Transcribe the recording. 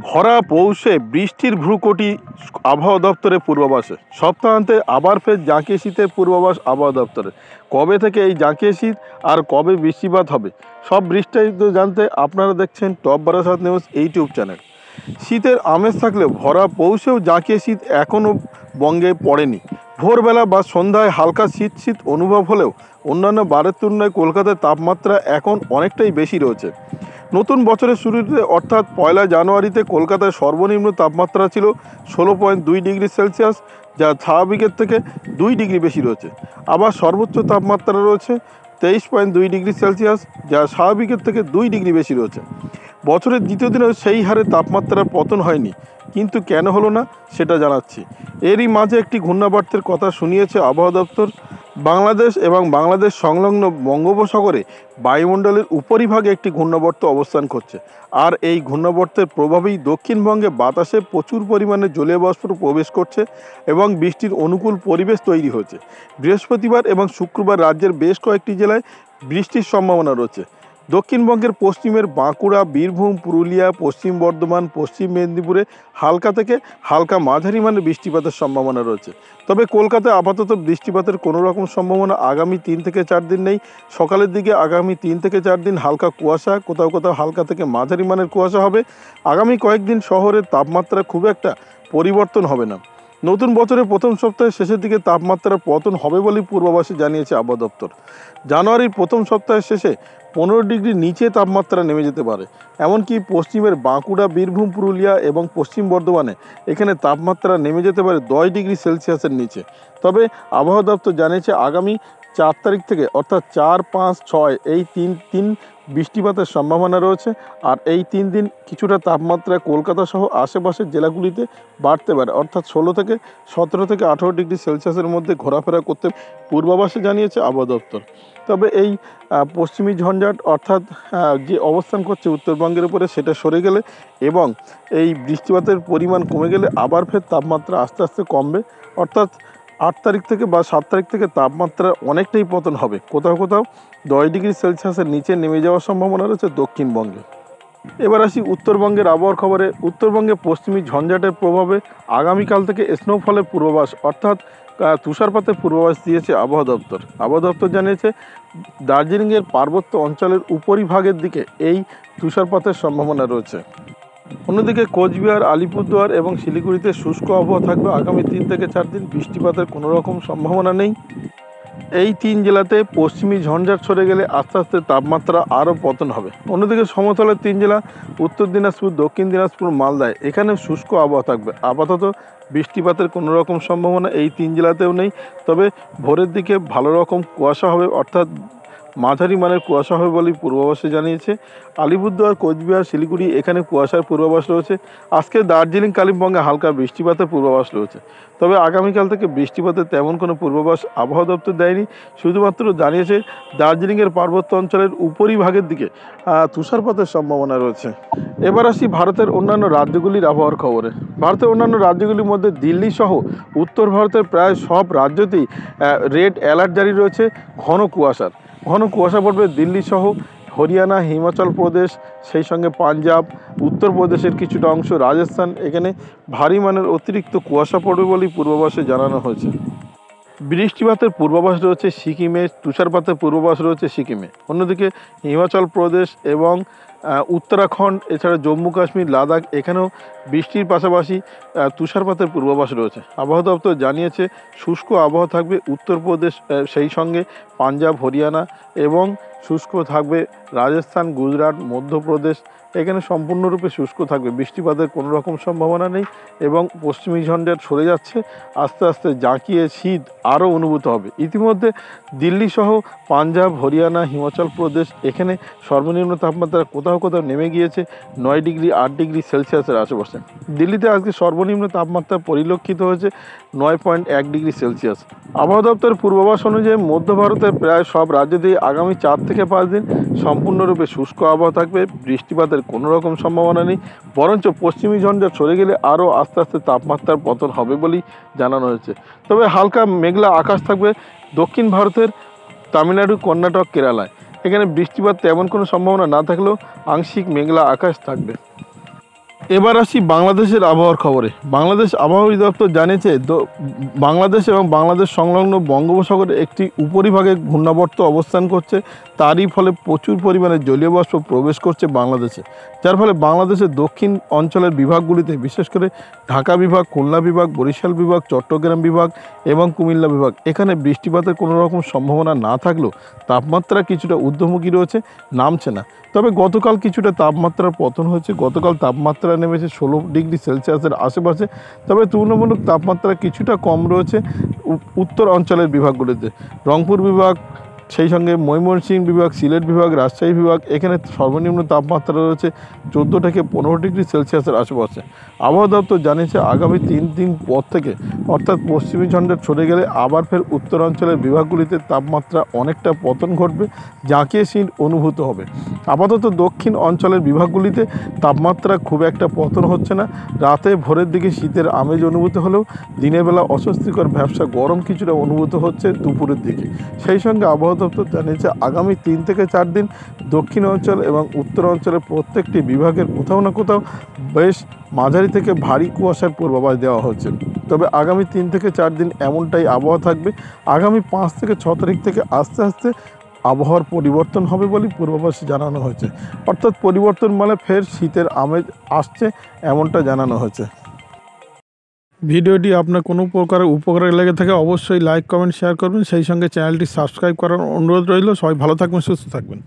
ভরা পৌষে বৃষ্টির ভ্রুকুটি আবহাওয়া দপ্তরের পূর্বাভাসে। সপ্তাহান্তে আবার ফের জাঁকিয়ে শীতের পূর্বাভাস আবহাওয়া দপ্তরে। কবে থেকে এই জাঁকিয়ে শীত আর কবে বৃষ্টিপাত হবে সব বিস্তারিত জানতে আপনারা দেখছেন top Barasat news YouTube channel. শীতের আমেজ থাকলেও ভরা পৌষেও জাঁকিয়ে শীত এখনও বঙ্গে পড়েনি। ভোরবেলা বা সন্ধ্যায় হালকা শীত শীত অনুভব হলেও অন্যান্য বারের তুলনায় কলকাতায় তাপমাত্রা এখন অনেকটাই বেশি রয়েছে। নতুন বছরের শুরুতে অর্থাৎ 1 জানুয়ারিতে কলকাতায় সর্বনিম্ন তাপমাত্রা ছিল 16.2 ডিগ্রি সেলসিয়াস, যা স্বাভাবিকের থেকে 2 ডিগ্রি বেশি রয়েছে। আবার সর্বোচ্চ তাপমাত্রা রয়েছে 23.2 ডিগ্রি সেলসিয়াস, যা স্বাভাবিকের থেকে 2 ডিগ্রি বেশি রয়েছে। বছরের দ্বিতীয় দিনেও সেই হারে তাপমাত্রার পতন হয়নি, কিন্তু কেন হলো না সেটা জানাচ্ছি। এরই মাঝে একটি ঘূর্ণাবর্তের কথা শুনিয়েছে আবহাওয়া দপ্তর। বাংলাদেশ এবং বাংলাদেশ সংলগ্ন বঙ্গোপসাগরে বায়ুমণ্ডলের উপরিভাগে একটি ঘূর্ণাবর্ত অবস্থান করছে, আর এই ঘূর্ণাবর্তের প্রভাবেই দক্ষিণবঙ্গে বাতাসে প্রচুর পরিমাণে জলীয় বাষ্প প্রবেশ করছে এবং বৃষ্টির অনুকূল পরিবেশ তৈরি হয়েছে। বৃহস্পতিবার এবং শুক্রবার রাজ্যের বেশ কয়েকটি জেলায় বৃষ্টির সম্ভাবনা রয়েছে। দক্ষিণবঙ্গের পশ্চিমের বাঁকুড়া, বীরভূম, পুরুলিয়া, পশ্চিম বর্ধমান, পশ্চিম মেদিনীপুরে হালকা থেকে হালকা মাঝারি মানের বৃষ্টিপাতের সম্ভাবনা রয়েছে। তবে কলকাতায় আপাতত বৃষ্টিপাতের কোনো রকম সম্ভাবনা আগামী 3 থেকে 4 দিন নেই। সকালের দিকে আগামী 3 থেকে 4 দিন হালকা কুয়াশা, কোথাও কোথাও হালকা থেকে মাঝারি মানের কুয়াশা হবে। আগামী কয়েকদিন শহরের তাপমাত্রা খুব একটা পরিবর্তন হবে না। নতুন বছরের প্রথম সপ্তাহের শেষের দিকে তাপমাত্রার পতন হবে বলে পূর্বাভাসে জানিয়েছে আবহাওয়া দপ্তর। জানুয়ারির প্রথম সপ্তাহের শেষে 15 ডিগ্রি নিচে তাপমাত্রা নেমে যেতে পারে। এমনকি পশ্চিমের বাঁকুড়া, বীরভূম, পুরুলিয়া এবং পশ্চিম বর্ধমানে এখানে তাপমাত্রা নেমে যেতে পারে 10 ডিগ্রি সেলসিয়াসের নিচে। তবে আবহাওয়া দপ্তর জানিয়েছে আগামী 4 তারিখ থেকে অর্থাৎ 4, 5, 6 এই তিন বৃষ্টিপাতের সম্ভাবনা রয়েছে। আর এই 3 দিন কিছুটা তাপমাত্রা কলকাতা সহ আশেপাশের জেলাগুলিতে বাড়তে পারে, অর্থাৎ 16 থেকে 17 থেকে 18 ডিগ্রি সেলসিয়াসের মধ্যে ঘোরাফেরা করতে পূর্বাভাসে জানিয়েছে আবহাওয়া দপ্তর। তবে এই পশ্চিমী ঝঞ্ঝাট অর্থাৎ যে অবস্থান করছে উত্তরবঙ্গের উপরে, সেটা সরে গেলে এবং এই বৃষ্টিপাতের পরিমাণ কমে গেলে আবার ফের তাপমাত্রা আস্তে আস্তে কমবে। অর্থাৎ 8 তারিখ থেকে বা 7 তারিখ থেকে তাপমাত্রা অনেকটাই পতন হবে। কোথাও কোথাও 10 ডিগ্রি সেলসিয়াসের নিচে নেমে যাওয়ার সম্ভাবনা রয়েছে দক্ষিণবঙ্গে। এবার আসি উত্তরবঙ্গের আবহাওয়ার খবরে। উত্তরবঙ্গে পশ্চিমী ঝঞ্ঝাটের প্রভাবে আগামীকাল থেকে স্নোফলের পূর্বাভাস অর্থাৎ তুষারপাতের পূর্বাভাস দিয়েছে আবহাওয়া দপ্তর। আবহাওয়া দপ্তর জানিয়েছে দার্জিলিংয়ের পার্বত্য অঞ্চলের উপরিভাগের দিকে এই তুষারপাতের সম্ভাবনা রয়েছে। অন্যদিকে কোচবিহার, আলিপুরদুয়ার এবং শিলিগুড়িতে শুষ্ক আবহাওয়া থাকবে আগামী 3 থেকে 4 দিন। বৃষ্টিপাতের কোনো রকম সম্ভাবনা নেই। এই 3 জেলাতে পশ্চিমী ঝঞ্ঝাট সরে গেলে আস্তে আস্তে তাপমাত্রা আরও পতন হবে। অন্যদিকে সমতলের 3 জেলা উত্তর দিনাজপুর, দক্ষিণ দিনাজপুর, মালদায় এখানে শুষ্ক আবহাওয়া থাকবে। আপাতত বৃষ্টিপাতের কোনো রকম সম্ভাবনা এই 3 জেলাতেও নেই। তবে ভোরের দিকে ভালো রকম কুয়াশা হবে, অর্থাৎ মাঝারি মানের কুয়াশা হবে বলেই পূর্বাভাসে জানিয়েছে। আলিপুরদুয়ার, কোচবিহার, শিলিগুড়ি এখানে কুয়াশার পূর্বাভাস রয়েছে। আজকে দার্জিলিং, কালিম্পংয়ে হালকা বৃষ্টিপাতের পূর্বাভাস রয়েছে। তবে আগামীকাল থেকে বৃষ্টিপাতের তেমন কোনো পূর্বাভাস আবহাওয়া দপ্তর দেয়নি। শুধুমাত্র জানিয়েছে দার্জিলিংয়ের পার্বত্য অঞ্চলের উপরিভাগের দিকে তুষারপাতের সম্ভাবনা রয়েছে। এবার আসি ভারতের অন্যান্য রাজ্যগুলির আবহাওয়ার খবরে। ভারতের অন্যান্য রাজ্যগুলির মধ্যে দিল্লি সহ উত্তর ভারতের প্রায় সব রাজ্যতেই রেড অ্যালার্ট জারি রয়েছে ঘন কুয়াশা পড়বে দিল্লি সহ হরিয়ানা, হিমাচল প্রদেশ, সেই সঙ্গে পাঞ্জাব, উত্তরপ্রদেশের কিছুটা অংশ, রাজস্থান, এখানে ভারী মানের অতিরিক্ত কুয়াশা পড়বে বলেই পূর্বাভাসে জানানো হয়েছে। বৃষ্টিপাতের পূর্বাভাস রয়েছে সিকিমে, তুষারপাতের পূর্বাভাস রয়েছে সিকিমে। অন্যদিকে হিমাচল প্রদেশ এবং উত্তরাখণ্ড, এছাড়া জম্মু কাশ্মীর, লাদাখ এখানেও বৃষ্টির পাশাপাশি তুষারপাতের পূর্বাভাস রয়েছে। আবহাওয়া দপ্তর জানিয়েছে শুষ্ক আবহাওয়া থাকবে উত্তরপ্রদেশ, সেই সঙ্গে পাঞ্জাব, হরিয়ানা এবং শুষ্ক থাকবে রাজস্থান, গুজরাট, মধ্যপ্রদেশ, এখানে সম্পূর্ণরূপে শুষ্ক থাকবে। বৃষ্টিপাতের কোনো রকম সম্ভাবনা নেই এবং পশ্চিমী ঝঞ্ঝাট সরে যাচ্ছে। আস্তে আস্তে জাঁকিয়ে শীত আরও অনুভূত হবে। ইতিমধ্যে দিল্লি সহ পাঞ্জাব, হরিয়ানা, হিমাচল প্রদেশ এখানে সর্বনিম্ন তাপমাত্রা কোথাও কোথাও নেমে গিয়েছে 9 ডিগ্রি 8 ডিগ্রি সেলসিয়াসের আশেপাশে। দিল্লিতে আজকে সর্বনিম্ন তাপমাত্রা পরিলক্ষিত হয়েছে 9.1 ডিগ্রি সেলসিয়াস। আবহাওয়া দপ্তরের পূর্বাভাস অনুযায়ী মধ্য ভারতের প্রায় সব রাজ্যতেই আগামী 4 থেকে 5 দিন সম্পূর্ণরূপে শুষ্ক আবহাওয়া থাকবে। বৃষ্টিপাতের কোনো রকম সম্ভাবনা নেই, বরঞ্চ পশ্চিমী ঝঞ্ঝাট সরে গেলে আরও আস্তে আস্তে তাপমাত্রার পতন হবে বলেই জানানো হয়েছে। তবে হালকা মেঘলা আকাশ থাকবে দক্ষিণ ভারতের তামিলনাড়ু, কর্ণাটক, কেরালায়। এখানে বৃষ্টিপাত তেমন কোনো সম্ভাবনা না থাকলেও আংশিক মেঘলা আকাশ থাকবে। এবার আসি বাংলাদেশের আবহাওয়ার খবরে। বাংলাদেশ আবহাওয়া অধিদপ্তর জানিয়েছে বাংলাদেশ এবং বাংলাদেশ সংলগ্ন বঙ্গোপসাগরে একটি উপরিভাগে ঘূর্ণাবর্ত অবস্থান করছে। তারই ফলে প্রচুর পরিমাণে জলীয় বাষ্প প্রবেশ করছে বাংলাদেশে, যার ফলে বাংলাদেশের দক্ষিণ অঞ্চলের বিভাগগুলিতে বিশেষ করে ঢাকা বিভাগ, খুলনা বিভাগ, বরিশাল বিভাগ, চট্টগ্রাম বিভাগ এবং কুমিল্লা বিভাগ এখানে বৃষ্টিপাতের কোনো রকম সম্ভাবনা না থাকলেও তাপমাত্রা কিছুটা ঊর্ধ্বমুখী রয়েছে, নামছে না। তবে গতকাল কিছুটা তাপমাত্রার পতন হয়েছে। গতকাল তাপমাত্রা নেমেছে 16 ডিগ্রি সেলসিয়াসের আশেপাশে। তবে তুলনামূলক তাপমাত্রা কিছুটা কম রয়েছে উত্তর অঞ্চলের বিভাগগুলিতে। রংপুর বিভাগ, সেই সঙ্গে ময়মনসিংহ বিভাগ, সিলেট বিভাগ, রাজশাহী বিভাগ এখানে সর্বনিম্ন তাপমাত্রা রয়েছে 14 থেকে 15 ডিগ্রি সেলসিয়াসের আশেপাশে। আবহাওয়া দপ্তর জানিয়েছে আগামী 3 দিন পর থেকে অর্থাৎ পশ্চিমী ঝঞ্ঝা সরে গেলে আবার ফের উত্তরাঞ্চলের বিভাগগুলিতে তাপমাত্রা অনেকটা পতন ঘটবে, জাঁকিয়ে শীত অনুভূত হবে। আপাতত দক্ষিণ অঞ্চলের বিভাগগুলিতে তাপমাত্রা খুব একটা পতন হচ্ছে না। রাতে ভোরের দিকে শীতের আমেজ অনুভূত হলেও দিনের বেলা অস্বস্তিকর ভ্যাপসা গরম কিছুটা অনুভূত হচ্ছে দুপুরের দিকে। সেই সঙ্গে আবহাওয়া দপ্তর জানিয়েছে আগামী 3 থেকে 4 দিন দক্ষিণ অঞ্চল এবং উত্তর অঞ্চলের প্রত্যেকটি বিভাগের কোথাও না কোথাও বেশ মাঝারি থেকে ভারী কুয়াশার পূর্বাভাস দেওয়া হচ্ছে। তবে আগামী 3 থেকে 4 দিন এমনটাই আবহাওয়া থাকবে। আগামী 5 থেকে 6 তারিখ থেকে আস্তে আস্তে আবহাওয়ার পরিবর্তন হবে বলে পূর্বাভাসে জানানো হয়েছে। অর্থাৎ পরিবর্তন মানে ফের শীতের আমেজ আসছে এমনটা জানানো হয়েছে। ভিডিওটি আপনার কোনো প্রকারের উপকারে লেগে থাকে অবশ্যই লাইক, কমেন্ট, শেয়ার করবেন। সেই সঙ্গে চ্যানেলটি সাবস্ক্রাইব করার অনুরোধ রইল। সবাই ভালো থাকবেন, সুস্থ থাকবেন।